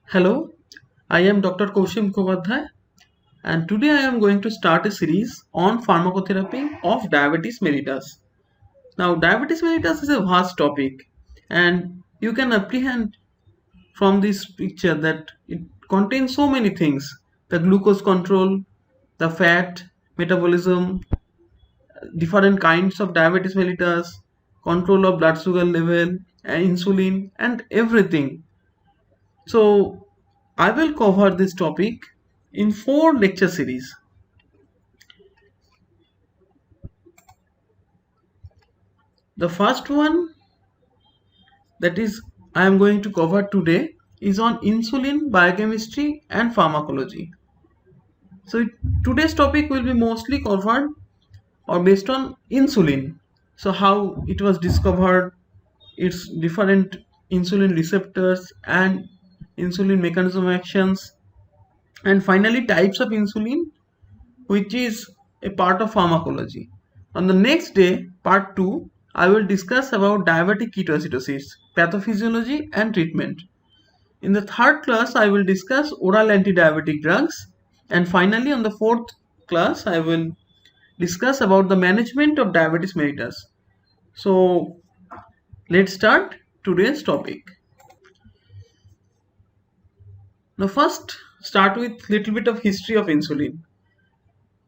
Hello, I am Dr. Kaushik Mukhopadhyay, and today I am going to start a series on pharmacotherapy of diabetes mellitus. Now, diabetes mellitus is a vast topic, and you can apprehend from this picture that it contains so many things: the glucose control, the fat metabolism, different kinds of diabetes mellitus, control of blood sugar level, and insulin, and everything. So, I will cover this topic in 4 lecture series. The first one that is I am going to cover today is on insulin biochemistry and pharmacology. So today's topic will be mostly covered or based on insulin. So how it was discovered, its different insulin receptors and insulin mechanism actions, and finally types of insulin, which is a part of pharmacology. On the next day, part 2, I will discuss about diabetic ketoacidosis, pathophysiology and treatment. In the third class, I will discuss oral anti-diabetic drugs, and finally on the fourth class, I will discuss about the management of diabetes mellitus. So let's start today's topic. Now first start with little bit of history of insulin.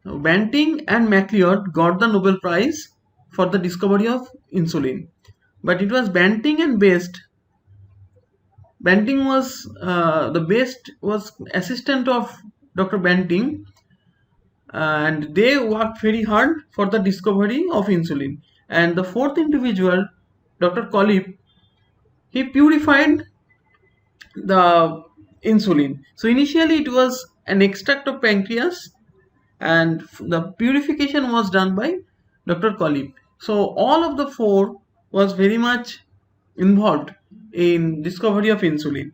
Now, Banting and MacLeod got the Nobel Prize for the discovery of insulin, but it was Banting and Best. Banting was the Best was assistant of Dr. Banting, and they worked very hard for the discovery of insulin. And the fourth individual, Dr. Collip, he purified the insulin. So initially it was an extract of pancreas, and the purification was done by Dr. Collip. So all of the four was very much involved in discovery of insulin.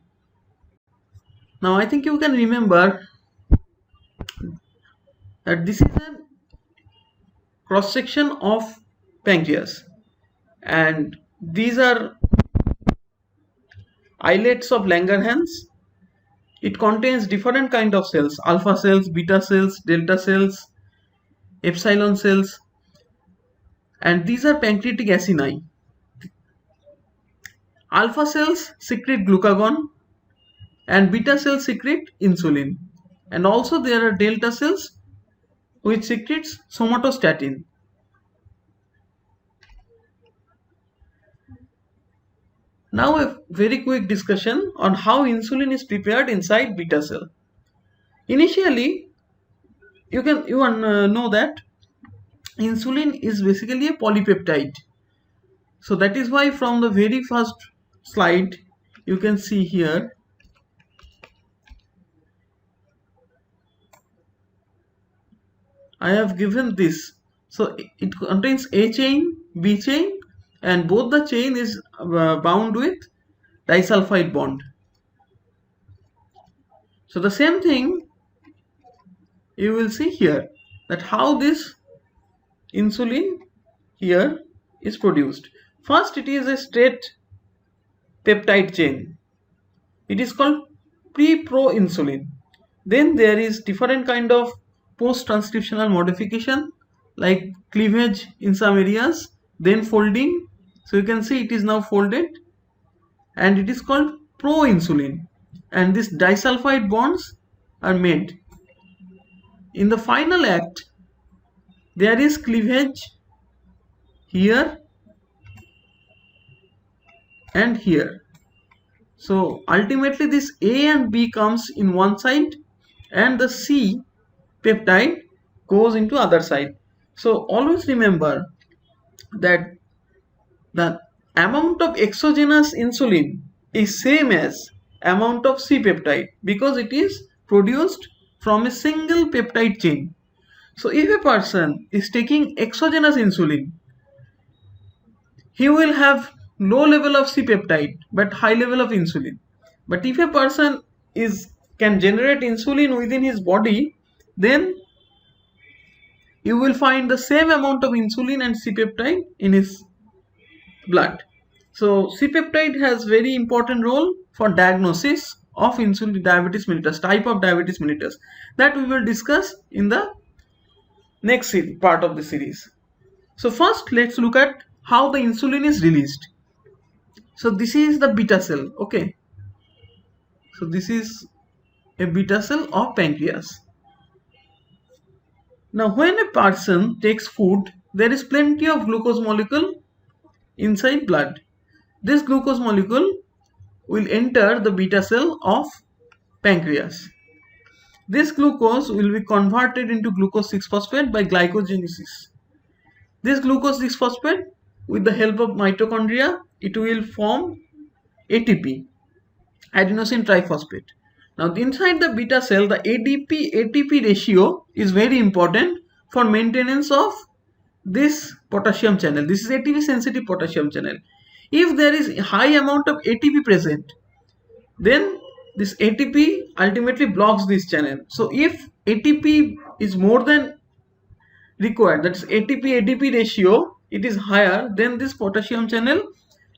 Now I think you can remember that this is a cross section of pancreas, and these are islets of Langerhans. It contains different kind of cells: alpha cells, beta cells, delta cells, epsilon cells, and these are pancreatic acini. Alpha cells secrete glucagon and beta cells secrete insulin, and also there are delta cells which secretes somatostatin. Now a very quick discussion on how insulin is prepared inside beta cell. Initially, you know that insulin is basically a polypeptide. So that is why from the very first slide you can see here I have given this. So it contains A chain, B chain, and both the chain is bound with disulfide bond. So the same thing you will see here, that how this insulin here is produced. First, it is a straight peptide chain. It is called pre-proinsulin. Then there is different kind of post-transcriptional modification like cleavage in some areas, then folding. So you can see it is now folded, and it is called proinsulin, and these disulfide bonds are made. In the final act, there is cleavage here and here. So ultimately this A and B comes in one side, and the C peptide goes into other side. So always remember that the amount of exogenous insulin is same as amount of C peptide, because it is produced from a single peptide chain. So if a person is taking exogenous insulin, he will have low level of C peptide but high level of insulin. But if a person can generate insulin within his body, then you will find the same amount of insulin and C peptide in his blood. So C peptide has very important role for diagnosis of insulin diabetes mellitus, type of diabetes mellitus, that we will discuss in the next part of the series. So first let's look at how the insulin is released. So this is the beta cell. Okay, so this is a beta cell of pancreas. Now when a person takes food, there is plenty of glucose molecule inside blood. This glucose molecule will enter the beta cell of pancreas. This glucose will be converted into glucose 6-phosphate by glycogenesis. This glucose 6-phosphate, with the help of mitochondria, it will form ATP, adenosine triphosphate. Now inside the beta cell, the ADP-ATP ratio is very important for maintenance of this potassium channel. This is ATP sensitive potassium channel. If there is a high amount of ATP present, then this ATP ultimately blocks this channel. So if ATP is more than required, that's ATP-ADP ratio, it is higher, then this potassium channel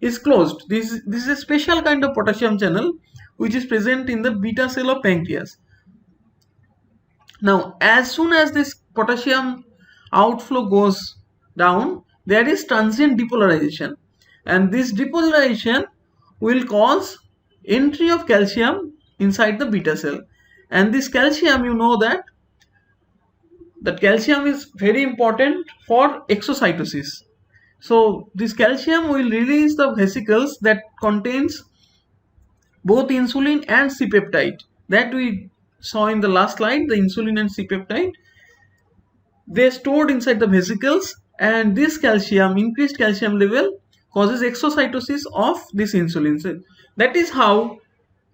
is closed. This is a special kind of potassium channel which is present in the beta cell of pancreas. Now as soon as this potassium outflow goes down, there is transient depolarization, and this depolarization will cause entry of calcium inside the beta cell. And this calcium, you know that calcium is very important for exocytosis. So this calcium will release the vesicles that contains both insulin and C-peptide that we saw in the last slide. The insulin and C-peptide, they stored inside the vesicles, and this calcium, increased calcium level, causes exocytosis of this insulin. So that is how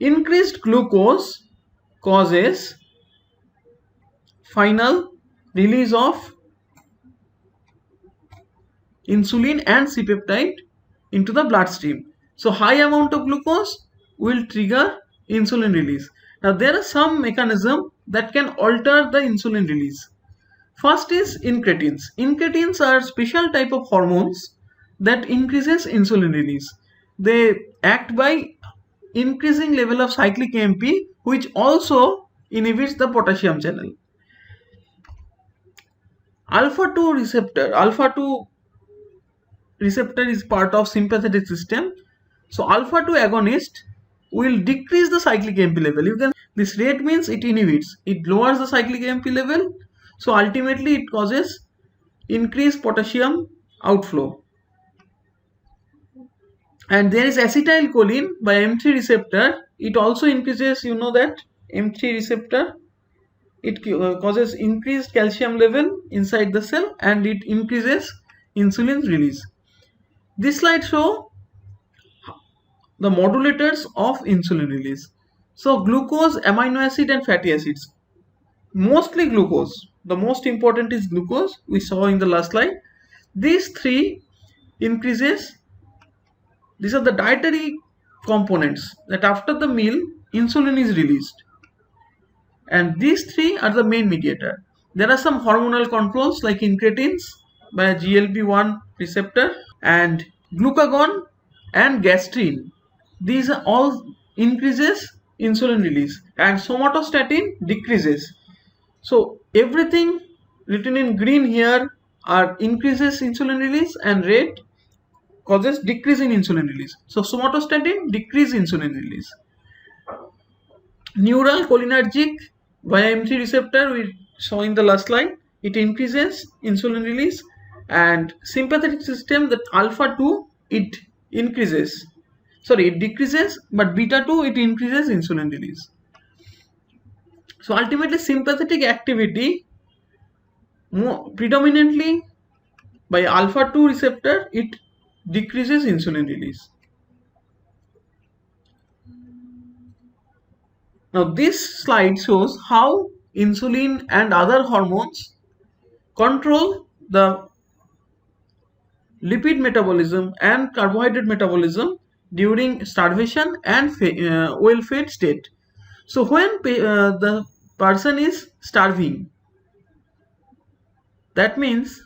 increased glucose causes final release of insulin and C-peptide into the bloodstream. So high amount of glucose will trigger insulin release. Now there are some mechanisms that can alter the insulin release. First is incretins. Incretins are special type of hormones that increases insulin release. They act by increasing level of cyclic AMP, which also inhibits the potassium channel. Alpha-2 receptor is part of sympathetic system. So alpha-2 agonist will decrease the cyclic AMP level. This rate means it inhibits, it lowers the cyclic AMP level. So ultimately it causes increased potassium outflow. And there is acetylcholine by M3 receptor. It also increases, you know that M3 receptor, it causes increased calcium level inside the cell, and it increases insulin release. This slide shows the modulators of insulin release. So glucose, amino acid and fatty acids. Mostly glucose. The most important is glucose, we saw in the last slide. These three increases. These are the dietary components that after the meal insulin is released, and these three are the main mediator. There are some hormonal controls like incretins by GLP-1 receptor and glucagon and gastrin. These are all increases insulin release, and somatostatin decreases. So everything written in green here are increases insulin release, and red causes decrease in insulin release. So somatostatin decrease insulin release. Neural cholinergic via M3 receptor we saw in the last slide, it increases insulin release, and sympathetic system, that alpha-2 it increases, sorry it decreases, but beta-2 it increases insulin release. So ultimately sympathetic activity predominantly by alpha-2 receptor, it decreases insulin release. Now this slide shows how insulin and other hormones control the lipid metabolism and carbohydrate metabolism during starvation and well-fed state. So when the person is starving, that means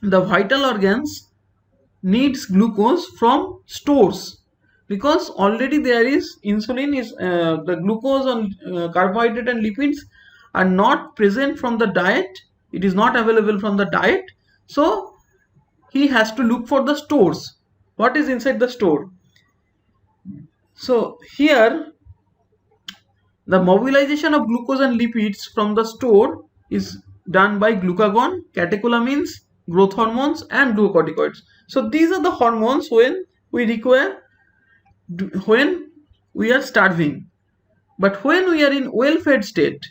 the vital organs needs glucose from stores because already there is insulin is the glucose on carbohydrate and lipids are not present from the diet. It is not available from the diet, so he has to look for the stores. What is inside the store? So here the mobilization of glucose and lipids from the store is done by glucagon, catecholamines, growth hormones, and glucocorticoids. So these are the hormones when we require when we are starving. But when we are in well-fed state,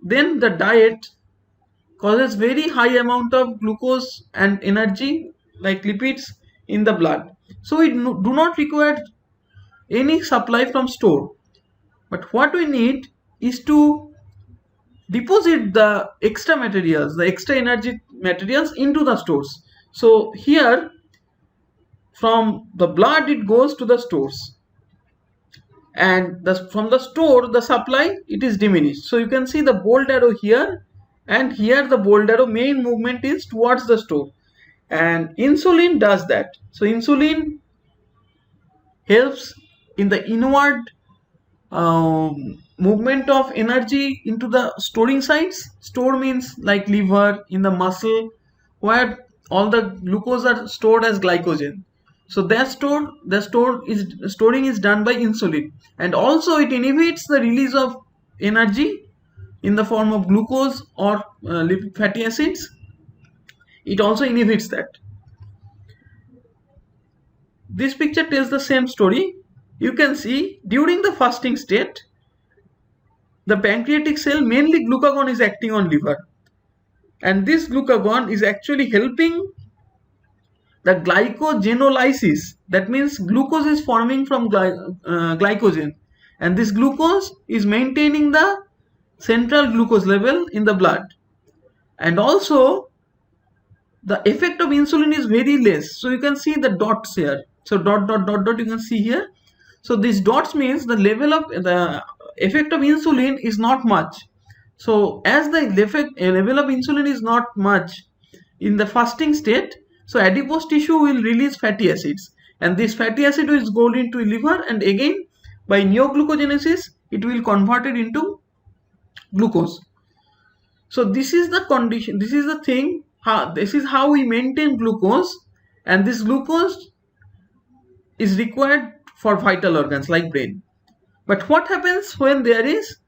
then the diet causes very high amount of glucose and energy like lipids in the blood. So we do not require any supply from store. But what we need is to deposit the extra materials, the extra energy materials into the stores. So here from the blood it goes to the stores, and from the store the supply it is diminished. So you can see the bold arrow here, and here the bold arrow main movement is towards the store, and insulin does that. So insulin helps in the inward movement of energy into the storing sites. Store means like liver, in the muscle, where all the glucose are stored as glycogen. So the storing is done by insulin, and also it inhibits the release of energy in the form of glucose or fatty acids. It also inhibits that. This picture tells the same story. You can see during the fasting state, the pancreatic cell, mainly glucagon, is acting on liver, and this glucagon is actually helping the glycogenolysis. That means glucose is forming from glycogen, and this glucose is maintaining the central glucose level in the blood. And also the effect of insulin is very less. So you can see the dots here. So dot dot dot dot you can see here. So these dots means the level of the effect of insulin is not much. So as the level of insulin is not much in the fasting state, so adipose tissue will release fatty acids, and this fatty acid is going into liver, and again by neoglucogenesis it will convert it into glucose. So this is the condition, this is the thing, this is how we maintain glucose, and this glucose is required for vital organs like brain. But what happens when there is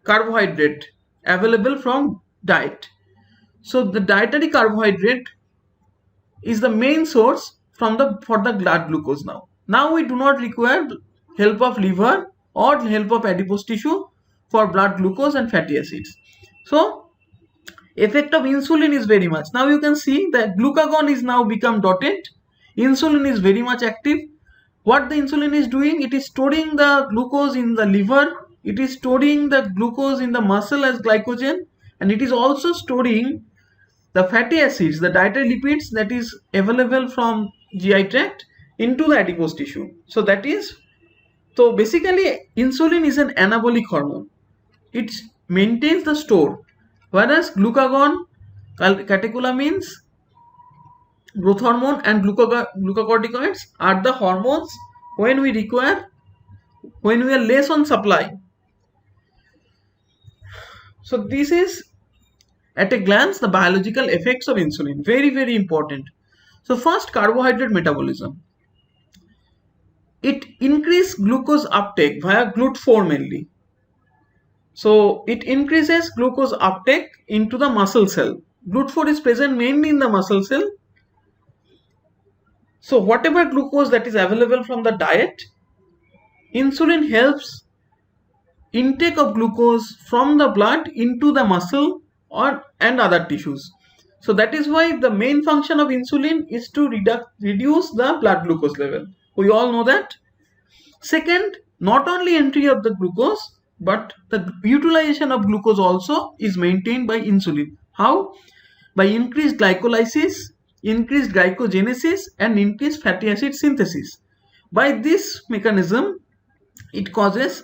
carbohydrate available from diet? So the dietary carbohydrate is the main source for the blood glucose. Now we do not require help of liver or help of adipose tissue for blood glucose and fatty acids. So effect of insulin is very much. Now you can see that glucagon is now become dotted. Insulin is very much active. What the insulin is doing, it is storing the glucose in the liver, it is storing the glucose in the muscle as glycogen, and it is also storing the fatty acids, the dietary lipids that is available from GI tract into the adipose tissue. So basically insulin is an anabolic hormone. It maintains the store, whereas glucagon, catecholamines, growth hormone, and glucocorticoids are the hormones when we are less on supply. So this is at a glance the biological effects of insulin. Very, very important. So first, carbohydrate metabolism. It increases glucose uptake via GLUT4 mainly. So it increases glucose uptake into the muscle cell. GLUT4 is present mainly in the muscle cell. So whatever glucose that is available from the diet, insulin helps intake of glucose from the blood into the muscle and other tissues. So that is why the main function of insulin is to reduce the blood glucose level. We all know that. Second, not only entry of the glucose, but the utilization of glucose also is maintained by insulin. How? By increased glycolysis, increased glycogenesis, and increased fatty acid synthesis. By this mechanism, it causes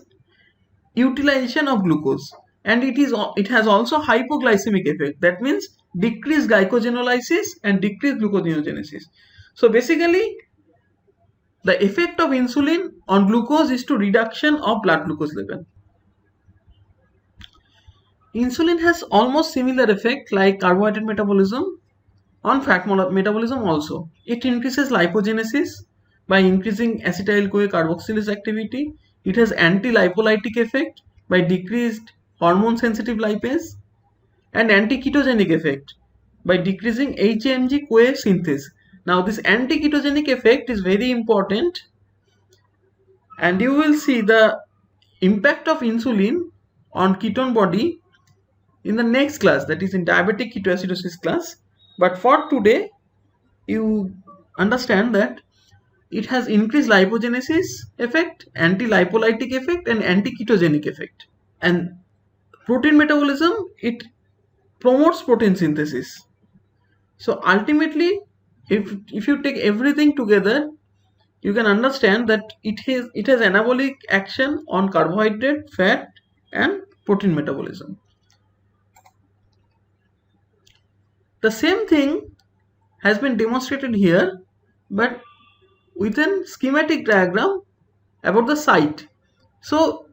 utilization of glucose, and it has also hypoglycemic effect. That means decreased glycogenolysis and decreased gluconeogenesis. So basically the effect of insulin on glucose is to reduction of blood glucose level. Insulin has almost similar effect like carbohydrate metabolism on fat metabolism also. It increases lipogenesis by increasing acetyl-CoA carboxylase activity. It has anti-lipolytic effect by decreased hormone-sensitive lipase and anti-ketogenic effect by decreasing HAMG-CoA synthase. Now this anti-ketogenic effect is very important, and you will see the impact of insulin on ketone body in the next class, that is in diabetic ketoacidosis class. But for today, you understand that it has increased lipogenesis effect, anti-lipolytic effect, and anti-ketogenic effect. And protein metabolism, it promotes protein synthesis. So ultimately, if you take everything together, you can understand that it has anabolic action on carbohydrate, fat, and protein metabolism. The same thing has been demonstrated here, but with a schematic diagram about the site. So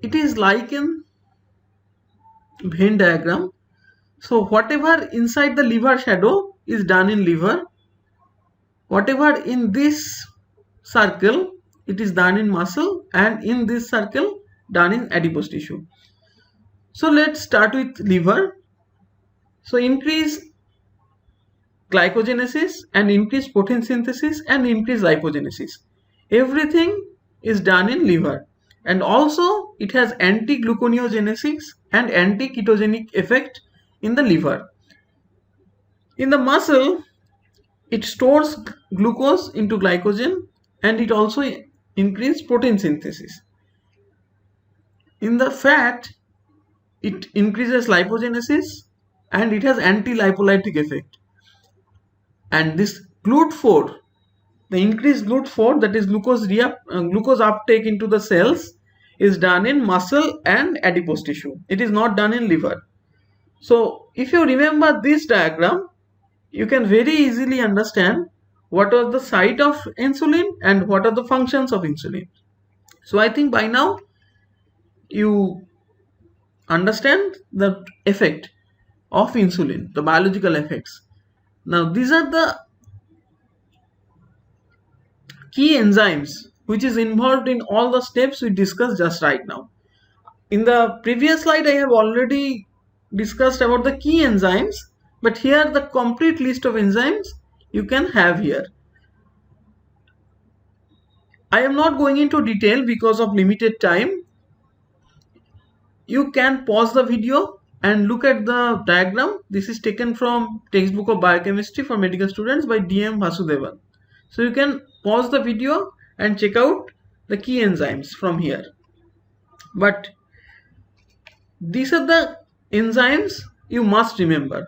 it is like in Venn diagram. So whatever inside the liver shadow is done in liver, whatever in this circle it is done in muscle, and in this circle done in adipose tissue. So let's start with liver. So increase glycogenesis and increase protein synthesis and increase lipogenesis. Everything is done in liver, and also it has anti-gluconeogenesis and anti-ketogenic effect in the liver. In the muscle, it stores glucose into glycogen, and it also increases protein synthesis. In the fat, it increases lipogenesis and it has anti-lipolytic effect. And this GLUT4, the increased GLUT4, that is glucose uptake into the cells, is done in muscle and adipose tissue. It is not done in liver. So if you remember this diagram, you can very easily understand what are the site of insulin and what are the functions of insulin. So I think by now you understand the effect of insulin, the biological effects. Now these are the key enzymes which is involved in all the steps we discussed just right now. In the previous slide I have already discussed about the key enzymes, but here the complete list of enzymes you can have here. I am not going into detail because of limited time. You can pause the video and look at the diagram. This is taken from textbook of biochemistry for medical students by DM Vasudevan. So you can pause the video and check out the key enzymes from here. But these are the enzymes you must remember.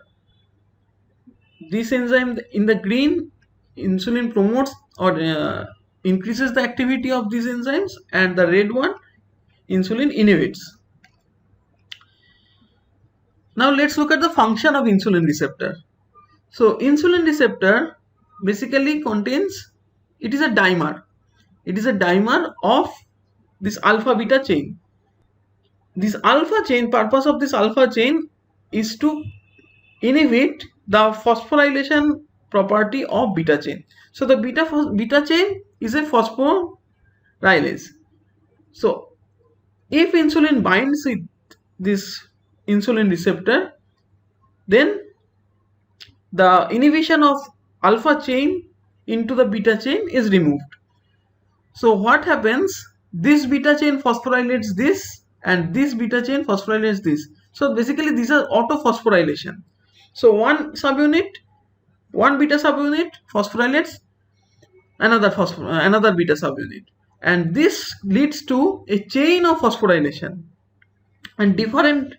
This enzyme in the green, insulin promotes or increases the activity of these enzymes, and the red one, insulin inhibits. Now let's look at the function of insulin receptor. So insulin receptor basically contains, it is a dimer. It is a dimer of this alpha beta chain. This alpha chain, purpose of this alpha chain is to inhibit the phosphorylation property of beta chain. So the beta chain is a phosphorylase. So if insulin binds with this insulin receptor, then the inhibition of alpha chain into the beta chain is removed. So what happens? This beta chain phosphorylates this, and this beta chain phosphorylates this. So basically these are autophosphorylation. So one beta subunit phosphorylates another beta subunit, and this leads to a chain of phosphorylation, and different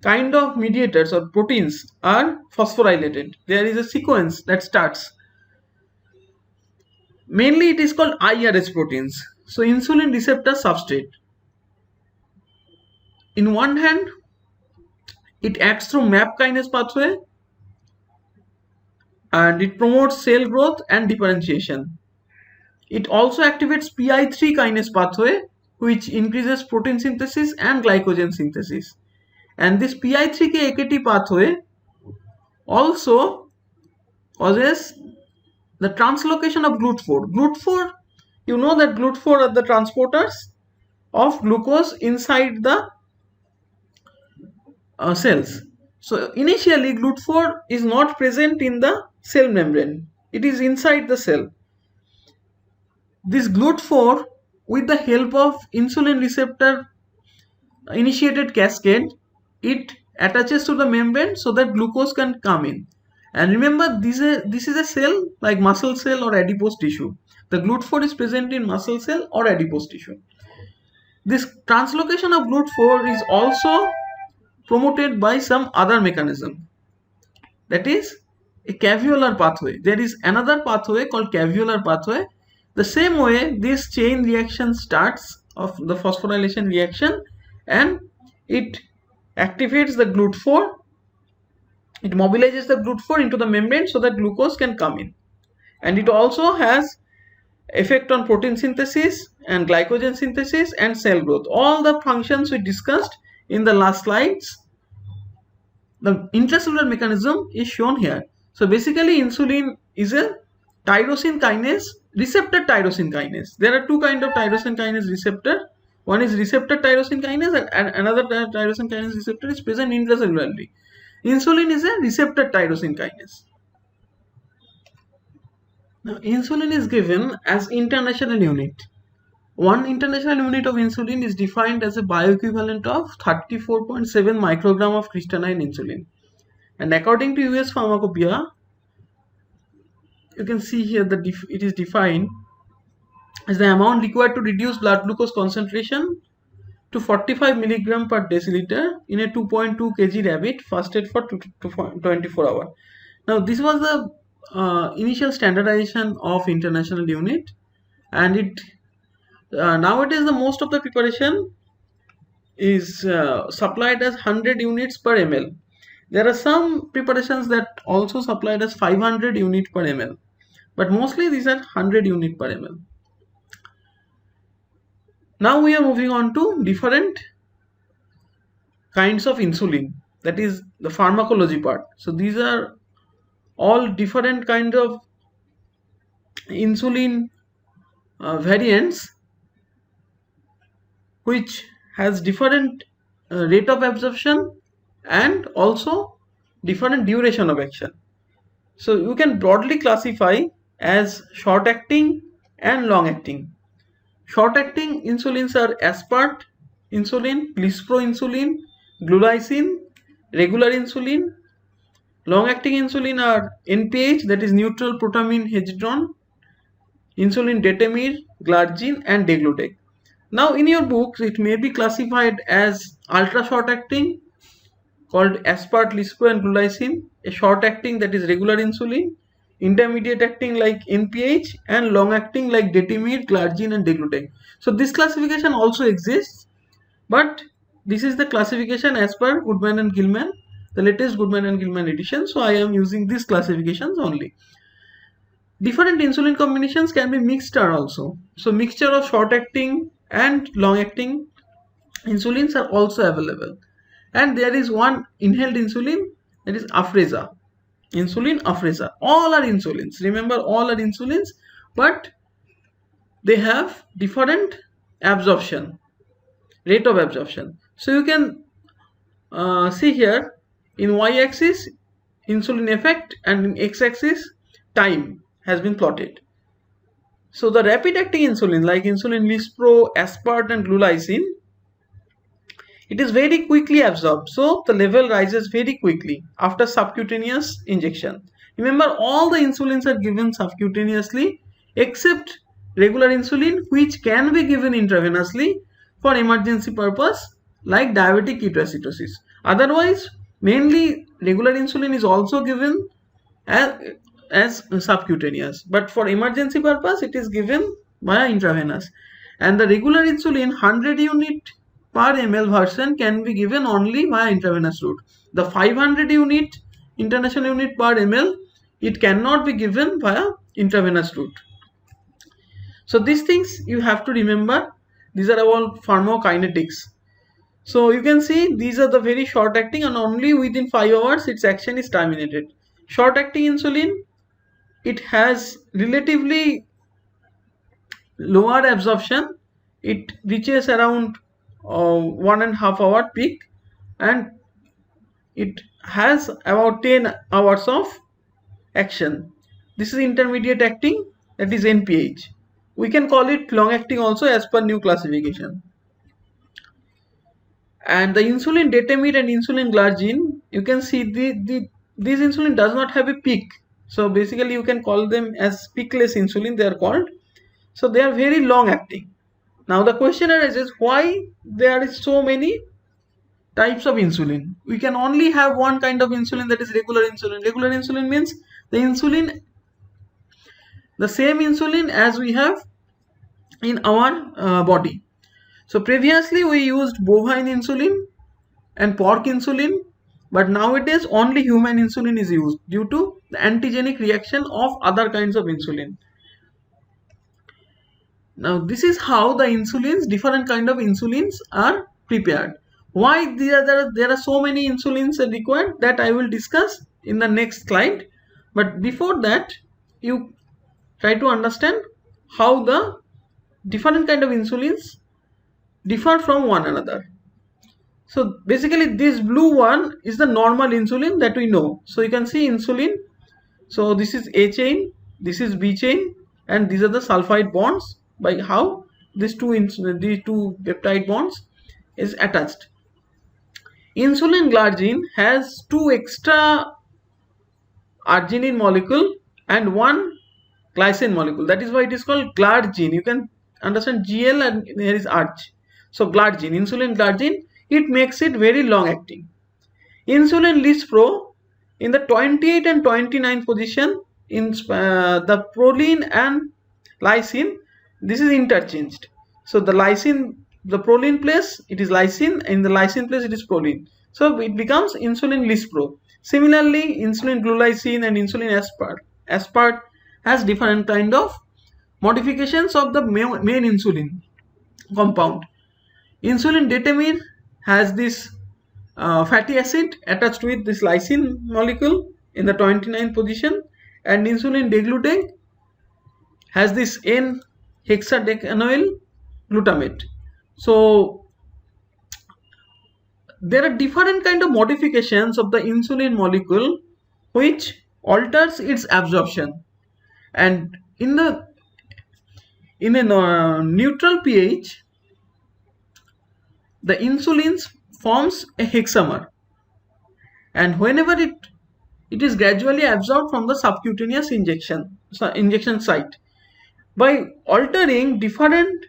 kind of mediators or proteins are phosphorylated. There is a sequence that starts. Mainly it is called IRS proteins. So insulin receptor substrate. In one hand, it acts through MAP kinase pathway, and it promotes cell growth and differentiation. It also activates PI3 kinase pathway, which increases protein synthesis and glycogen synthesis. And this PI3K-AKT pathway also causes the translocation of GLUT4. GLUT4, you know that GLUT4 are the transporters of glucose inside the cells. So initially GLUT4 is not present in the cell membrane. It is inside the cell. This GLUT4, with the help of insulin receptor initiated cascade, it attaches to the membrane so that glucose can come in. And remember, this is a cell like muscle cell or adipose tissue. The GLUT4 is present in muscle cell or adipose tissue. This translocation of GLUT4 is also promoted by some other mechanism, that is a caveolar pathway. There is another pathway called caveolar pathway. The same way this chain reaction starts of the phosphorylation reaction, and it activates the GLUT4. It mobilizes the GLUT4 into the membrane so that glucose can come in. And it also has effect on protein synthesis and glycogen synthesis and cell growth. All the functions we discussed in the last slides, the intracellular mechanism is shown here. So basically insulin is a tyrosine kinase, receptor tyrosine kinase. There are two kinds of tyrosine kinase receptor. One is receptor tyrosine kinase and another tyrosine kinase receptor is present intracellularly. Insulin is a receptor tyrosine kinase. Now, insulin is given as international unit. One international unit of insulin is defined as a bioequivalent of 34.7 microgram of crystalline insulin. And according to US Pharmacopoeia, you can see here that it is defined as the amount required to reduce blood glucose concentration to 45 milligram per deciliter in a 2.2 kg rabbit fasted for 24 hours. Now this was the initial standardization of international unit, and it nowadays the most of the preparation is supplied as 100 units per ml. There are some preparations that also supplied as 500 unit per ml, but mostly these are 100 unit per ml. Now we are moving on to different kinds of insulin, that is the pharmacology part. So these are all different kinds of insulin variants which has different rate of absorption and also different duration of action. So you can broadly classify as short acting and long acting. Short acting insulins are aspart insulin, lispro-insulin, glulicin, regular insulin. Long acting insulin are NPH, that is neutral protamine hydrone, insulin detamir, glargine and degludec. Now in your books it may be classified as ultra short acting called aspart, lispro and glulicin, a short acting that is regular insulin, intermediate acting like NPH, and long acting like detamir, glargine and degludec. So this classification also exists, but this is the classification as per Goodman and Gilman, the latest Goodman and Gilman edition. So I am using these classifications only. Different insulin combinations can be mixed also. So mixture of short acting and long acting insulins are also available. And there is one inhaled insulin, that is Afrezza. Insulin Afrezza. All are insulins. Remember, all are insulins, but they have different absorption, rate of absorption. So you can see here in y-axis insulin effect and in x-axis time has been plotted. So the rapid acting insulin like insulin lispro, aspart and glulicin, it is very quickly absorbed, so the level rises very quickly after subcutaneous injection. Remember, all the insulins are given subcutaneously except regular insulin, which can be given intravenously for emergency purpose like diabetic ketoacidosis. Otherwise, mainly regular insulin is also given as subcutaneous, but for emergency purpose it is given via intravenous. And the regular insulin 100 unit per ml version can be given only via intravenous route. The 500 unit international unit per ml, it cannot be given via intravenous route. So these things you have to remember. These are all pharmacokinetics. So you can see these are the very short acting, and only within 5 hours its action is terminated. Short acting insulin, it has relatively lower absorption. It reaches around 1.5 hour peak, and it has about 10 hours of action. This is intermediate acting, that is NPH. We can call it long acting also as per new classification. And the insulin detamide and insulin glargine, you can see this insulin does not have a peak. So basically you can call them as peakless insulin, they are called. So they are very long acting. Now the question arises, why there is so many types of insulin? We can only have one kind of insulin, that is regular insulin. Regular insulin means the same insulin as we have in our body. So previously we used bovine insulin and pork insulin, but nowadays only human insulin is used due to the antigenic reaction of other kinds of insulin. Now this is how the insulins, different kind of insulins are prepared. Why there are so many insulins required, that I will discuss in the next slide. But before that, you try to understand how the different kind of insulins differ from one another. So basically this blue one is the normal insulin that we know. So you can see insulin. So this is A chain, this is B chain, and these are the sulfide bonds, by how these two peptide bonds is attached. Insulin glargine has two extra arginine molecule and one glycine molecule. That is why it is called glargine. You can understand GL and here is arch. So glargine, insulin glargine, it makes it very long acting. Insulin lispro, in the 28 and 29 position, in the proline and lysine, this is interchanged. So the lysine, the proline place it is lysine, in the lysine place it is proline. So it becomes insulin lispro. Similarly, insulin glulicine and insulin aspart has different kind of modifications of the main insulin compound. Insulin detamide has this fatty acid attached with this lysine molecule in the 29th position, and insulin degludec has this N-hexadecanoyl glutamate. So there are different kind of modifications of the insulin molecule which alters its absorption, and in a neutral pH, the insulin forms a hexamer, and whenever it is gradually absorbed from the subcutaneous injection site. By altering different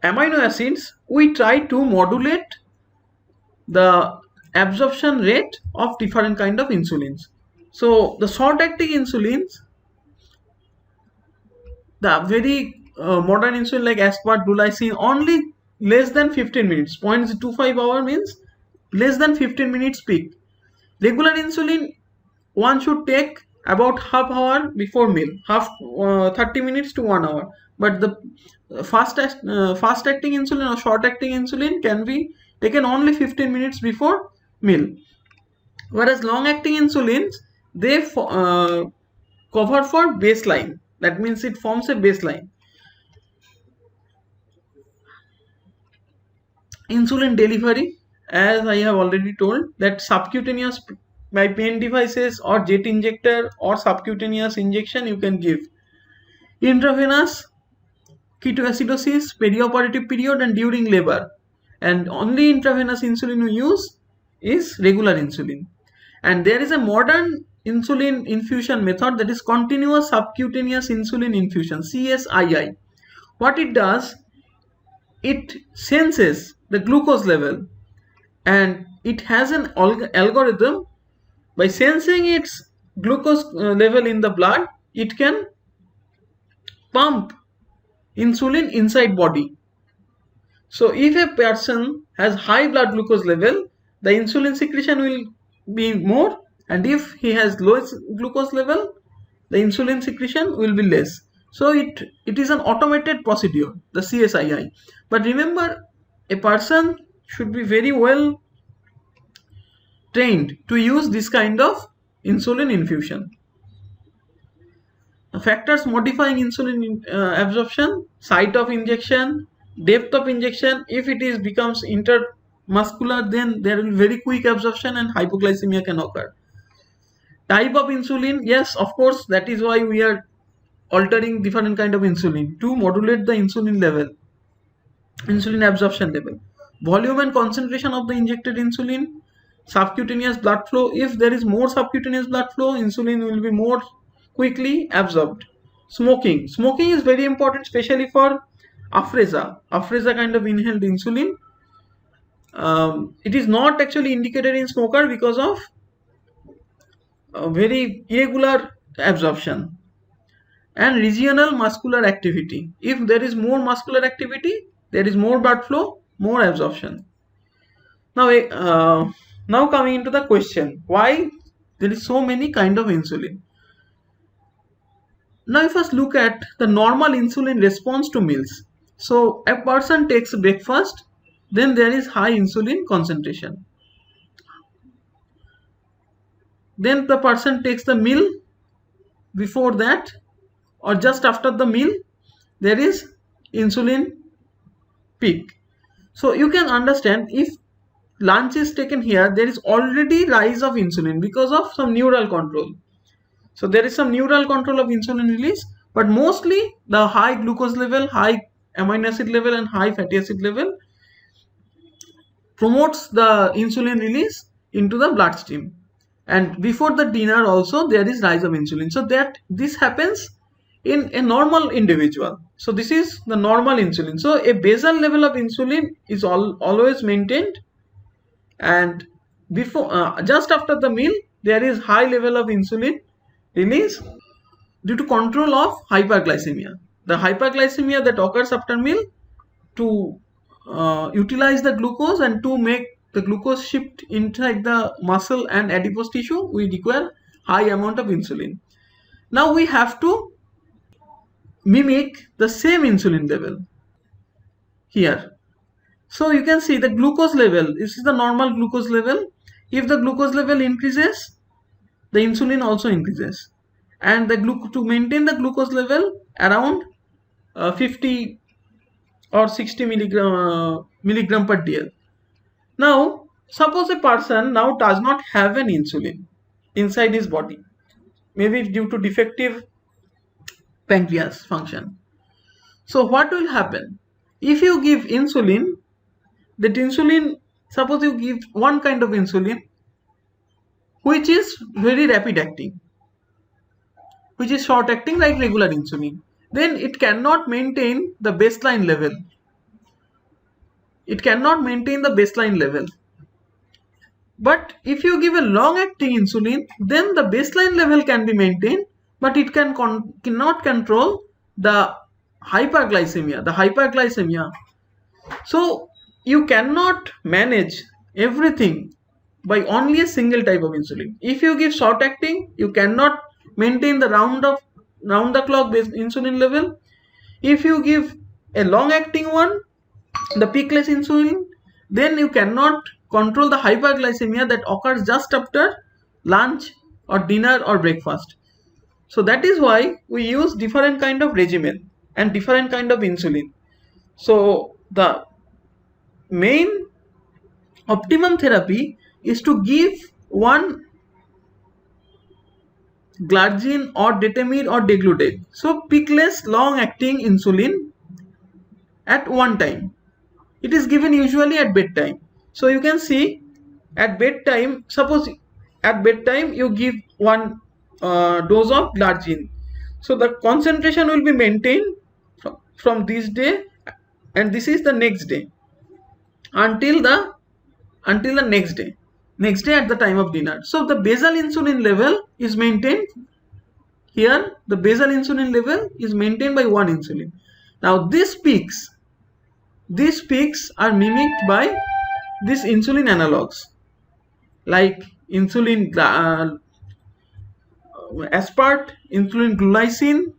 amino acids, we try to modulate the absorption rate of different kind of insulins. So the short acting insulins, the very modern insulin like aspart, glulicine, only less than 15 minutes. 0.25 hour means less than 15 minutes peak. Regular insulin one should take about half hour before meal, 30 minutes to 1 hour. But the fast acting insulin or short acting insulin can be taken only 15 minutes before meal. Whereas long acting insulins, they cover for baseline. That means it forms a baseline. Insulin delivery, as I have already told, that subcutaneous by pen devices or jet injector or subcutaneous injection you can give. Intravenous, ketoacidosis, perioperative period and during labor. And only intravenous insulin we use is regular insulin. And there is a modern insulin infusion method, that is continuous subcutaneous insulin infusion, CSII. What it does, it senses the glucose level, and it has an algorithm. By sensing its glucose level in the blood, it can pump insulin inside body. So if a person has high blood glucose level, the insulin secretion will be more, and if he has low glucose level, the insulin secretion will be less. So it is an automated procedure, the CSII. But remember, a person should be very well trained to use this kind of insulin infusion. Factors modifying insulin absorption: site of injection, depth of injection. If it is becomes intermuscular, then there will be very quick absorption and hypoglycemia can occur. Type of insulin, yes, of course, that is why we are altering different kind of insulin to modulate the insulin level, insulin absorption level. Volume and concentration of the injected insulin. Subcutaneous blood flow: if there is more subcutaneous blood flow, insulin will be more quickly absorbed. Smoking is very important, especially for Afrezza kind of inhaled insulin. It is not actually indicated in smoker because of very irregular absorption. And regional muscular activity: if there is more muscular activity, there is more blood flow, more absorption. Now coming into the question, why there is so many kind of insulin. Now if us look at the normal insulin response to meals. So a person takes breakfast, then there is high insulin concentration. Then the person takes the meal, before that or just after the meal, there is insulin peak. So you can understand, if lunch is taken here, there is already rise of insulin because of some neural control. So there is some neural control of insulin release, but mostly the high glucose level, high amino acid level and high fatty acid level promotes the insulin release into the bloodstream. And before the dinner also there is rise of insulin. So that this happens in a normal individual. So this is the normal insulin. So a basal level of insulin is always maintained, and before just after the meal there is high level of insulin release due to control of hyperglycemia. The hyperglycemia that occurs after meal, to utilize the glucose and to make the glucose shift inside the muscle and adipose tissue, we require high amount of insulin. Now we have to mimic the same insulin level here. So you can see the glucose level, this is the normal glucose level. If the glucose level increases, the insulin also increases, and to maintain the glucose level around 50 or 60 milligram per dl. Now suppose a person now does not have an insulin inside his body, maybe due to defective pancreas function. So what will happen? If you give insulin, that insulin, suppose you give one kind of insulin which is very rapid acting, which is short acting like regular insulin, then it cannot maintain the baseline level. It cannot maintain the baseline level. But if you give a long acting insulin, then the baseline level can be maintained, but it cannot control the hyperglycemia. So you cannot manage everything by only a single type of insulin. If you give short acting, you cannot maintain the round the clock based insulin level. If you give a long acting one, the peakless insulin, then you cannot control the hyperglycemia that occurs just after lunch or dinner or breakfast. So that is why we use different kind of regimen and different kind of insulin. So the main optimum therapy is to give one glargine or detamir or degludec. So peakless long acting insulin at one time. It is given usually at bedtime. So you can see at bedtime, suppose at bedtime you give one dose of glargine. So the concentration will be maintained from this day, and this is the next day until the next day at the time of dinner. So the basal insulin level is maintained here. The basal insulin level is maintained by one insulin. Now these peaks are mimicked by these insulin analogs like insulin aspart, insulin glulicin,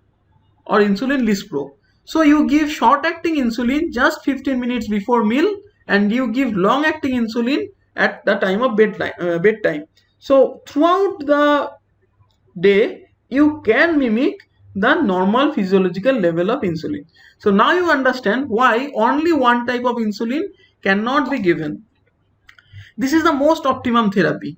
or insulin lispro. So you give short acting insulin just 15 minutes before meal, and you give long acting insulin at the time of bedtime. So throughout the day you can mimic the normal physiological level of insulin. So now you understand why only one type of insulin cannot be given. This is the most optimum therapy.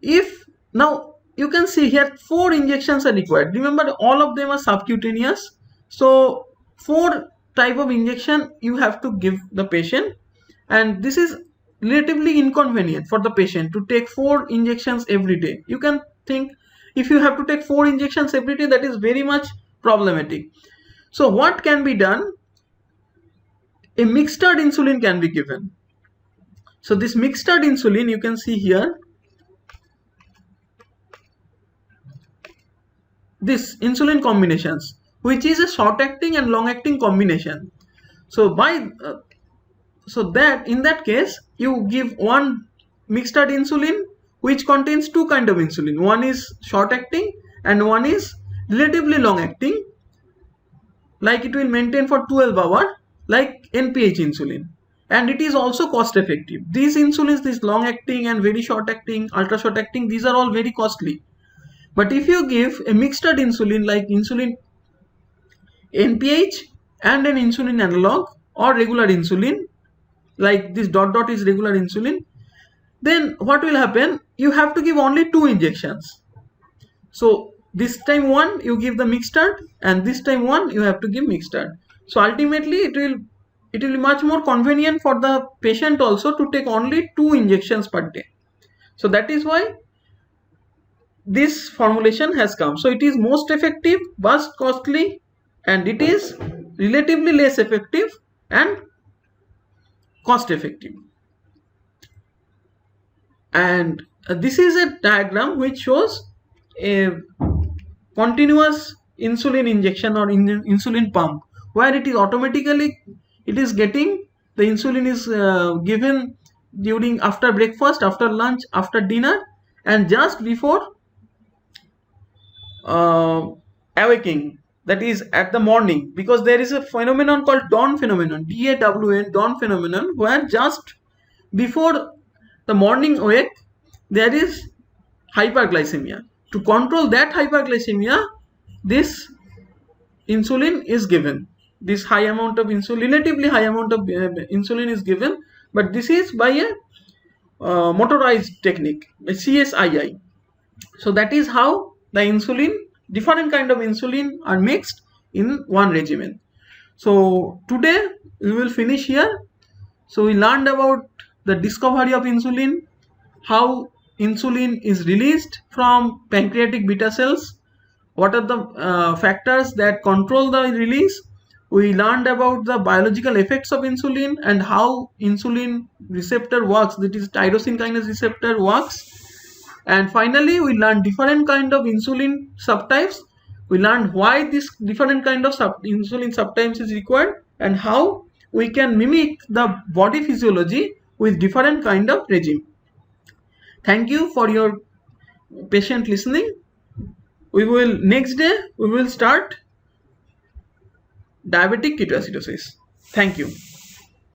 If now you can see here 4 injections are required. Remember, all of them are subcutaneous. So 4 type of injection you have to give the patient, and this is relatively inconvenient for the patient to take 4 injections every day. You can think, if you have to take 4 injections every day, that is very much problematic. So what can be done? A mixed insulin can be given. So this mixed insulin, you can see here, this insulin combinations, which is a short acting and long acting combination. So in that case you give one mixed insulin which contains 2 kind of insulin. One is short acting and one is relatively long acting, like it will maintain for 12 hours, like NPH insulin, and it is also cost effective. These insulins, this long acting and very short acting, ultra short acting, these are all very costly. But if you give a mixed insulin like insulin NPH and an insulin analog or regular insulin, like this dot dot is regular insulin, then what will happen? You have to give only 2 injections. So this time one you give the mixed and this time one you have to give mixed. So ultimately it will be much more convenient for the patient also to take only 2 injections per day. So that is why this formulation has come. So it is most effective but costly, and it is relatively less effective and cost effective. And this is a diagram which shows a continuous insulin injection or insulin pump, where it is automatically getting the insulin is given during after breakfast, after lunch, after dinner, and just before awaking, that is at the morning, because there is a phenomenon called dawn phenomenon, DAWN, dawn phenomenon, where just before the morning wake there is hyperglycemia. To control that hyperglycemia, this insulin is given. This high amount of insulin, relatively high amount of insulin is given, but this is by a motorized technique, a CSII. So that is how the insulin, different kind of insulin are mixed in one regimen. So today we will finish here. So we learned about the discovery of insulin, how insulin is released from pancreatic beta cells, what are the factors that control the release. We learned about the biological effects of insulin and how insulin receptor works, that is tyrosine kinase receptor works. And finally we learned different kind of insulin subtypes. We learned why this different kind of insulin subtypes is required and how we can mimic the body physiology with different kind of regime. Thank you for your patient listening. Next day we will start diabetic ketoacidosis. Thank you.